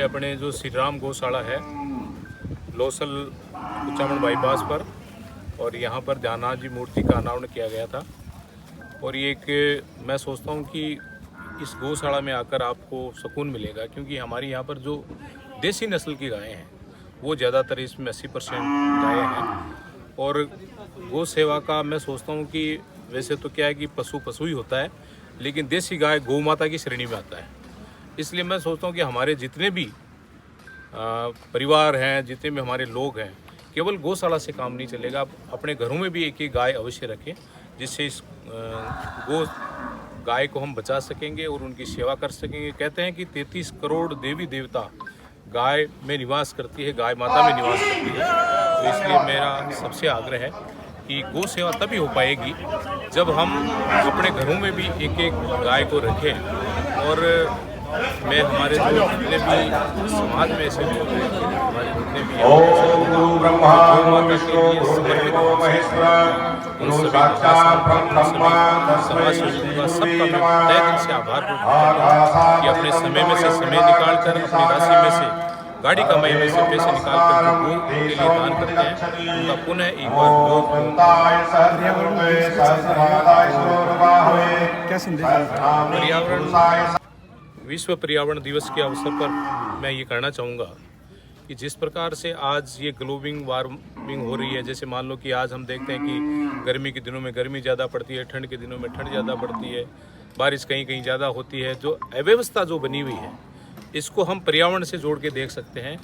अपने जो श्री राम गौशाला है लोसल कुचामन बाईपास पर, और यहाँ पर ध्याननाथ जी मूर्ति का अनावरण किया गया था। और ये एक मैं सोचता हूँ कि इस गौशाला में आकर आपको सुकून मिलेगा, क्योंकि हमारी यहाँ पर जो देसी नस्ल की गायें हैं वो ज़्यादातर इसमें 80% गायें हैं। और गौ सेवा का मैं सोचता हूँ कि वैसे तो क्या है कि पशु पशु ही होता है, लेकिन देसी गाय गौ माता की श्रेणी में आता है। इसलिए मैं सोचता हूँ कि हमारे जितने भी परिवार हैं, जितने भी हमारे लोग हैं, केवल गौशाला से काम नहीं चलेगा। आप अपने घरों में भी एक एक गाय अवश्य रखें, जिससे इस गौ गाय को हम बचा सकेंगे और उनकी सेवा कर सकेंगे। कहते हैं कि 33 करोड़ देवी देवता गाय में निवास करती है, गाय माता में निवास करती है। तो इसलिए मेरा सबसे आग्रह है कि गौ सेवा तभी हो पाएगी जब हम अपने घरों में भी एक एक गाय को रखें। और मैं हमारे जो जितने भी समाज में ऐसे लोग हैं, हमारे जितने भी सबका मैं तहे दिल से आभार व्यक्त करता हूँ कि अपने समय में से समय निकालकर, अपनी राशि में से, गाड़ी कमाई में से पैसे निकालकर जो गौ के लिए दान करते हैं, उनका पुनः एक बार पर्यावरण विश्व पर्यावरण दिवस के अवसर पर मैं ये कहना चाहूँगा कि जिस प्रकार से आज ये ग्लोबल वार्मिंग हो रही है, जैसे मान लो कि आज हम देखते हैं कि गर्मी के दिनों में गर्मी ज़्यादा पड़ती है, ठंड के दिनों में ठंड ज़्यादा पड़ती है, बारिश कहीं कहीं ज़्यादा होती है। जो अव्यवस्था जो बनी हुई है, इसको हम पर्यावरण से जोड़ के देख सकते हैं।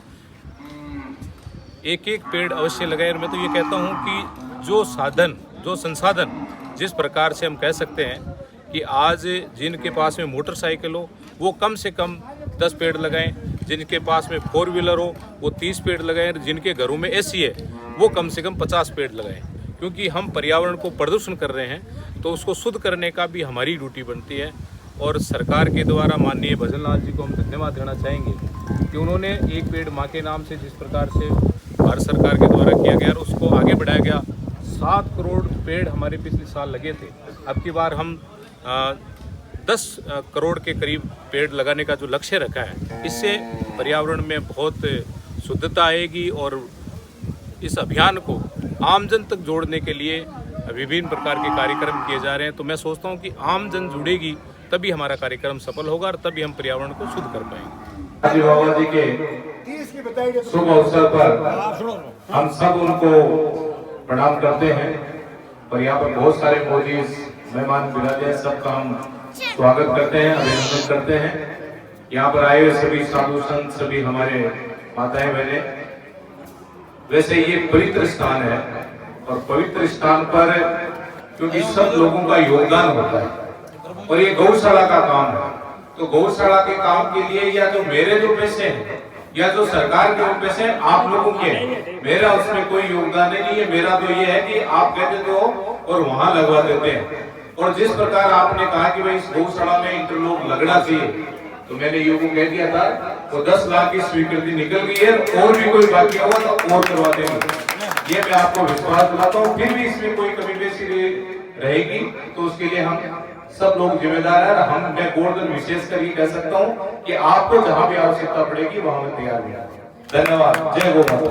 एक एक पेड़ अवश्य लगाए। और मैं तो ये कहता हूँ कि जो साधन, जो संसाधन, जिस प्रकार से हम कह सकते हैं कि आज जिनके पास में मोटरसाइकिल हो वो कम से कम 10 पेड़ लगाएं, जिनके पास में 4 व्हीलर हो वो 30 पेड़ लगाएं, जिनके घरों में एसी है वो कम से कम 50 पेड़ लगाएं। क्योंकि हम पर्यावरण को प्रदूषण कर रहे हैं तो उसको शुद्ध करने का भी हमारी ड्यूटी बनती है। और सरकार के द्वारा माननीय भजनलाल जी को हम धन्यवाद देना चाहेंगे कि उन्होंने एक पेड़ माँ के नाम से जिस प्रकार से भारत सरकार के द्वारा किया गया और उसको आगे बढ़ाया गया। 7 करोड़ पेड़ हमारे पिछले साल लगे थे, अब की बार हम 10 करोड़ के करीब पेड़ लगाने का जो लक्ष्य रखा है, इससे पर्यावरण में बहुत शुद्धता आएगी। और इस अभियान को आमजन तक जोड़ने के लिए विभिन्न प्रकार के कार्यक्रम किए जा रहे हैं। तो मैं सोचता हूं कि आमजन जुड़ेगी तभी हमारा कार्यक्रम सफल होगा और तभी हम पर्यावरण को शुद्ध कर पाएंगे। बाबा जी के शुभ अवसर पर हम सब उनको प्रणाम करते हैं। और यहाँ पर बहुत सारे मोदी मेहमान विराजे हैं, सबका हम स्वागत करते हैं, अभिनंदन करते हैं। यहाँ पर आए हुए सभी साधु संत, सभी हमारे माताएं बहने, वैसे ये पवित्र स्थान है और पवित्र स्थान पर क्योंकि सब लोगों का योगदान होता है और ये गौशाला का काम है, तो गौशाला के काम के लिए या तो मेरे जो पैसे हैं या जो सरकार के पैसे हैं, आप लोगों के, मेरा उसमें कोई योगदान नहीं है। मेरा तो ये है कि आप कहते तो और वहां लगवा देते हैं। और जिस प्रकार आपने कहा कि भाई इस गौशाला में इंटरलॉक लगना चाहिए, तो मैंने ये को कह दिया था तो 10 लाख की स्वीकृति निकल गई है, और भी कोई बाकी होगा तो और करवा देंगे, ये मैं आपको विश्वास दिलाता हूँ। फिर भी इसमें कोई कमी बेसी रहेगी तो उसके लिए हम सब लोग जिम्मेदार है। मैं गोवर्धन विशेष कर ये कह सकता हूँ कि आपको जहाँ भी आवश्यकता पड़ेगी वहां में तैयार है। धन्यवाद। जय गौ माता।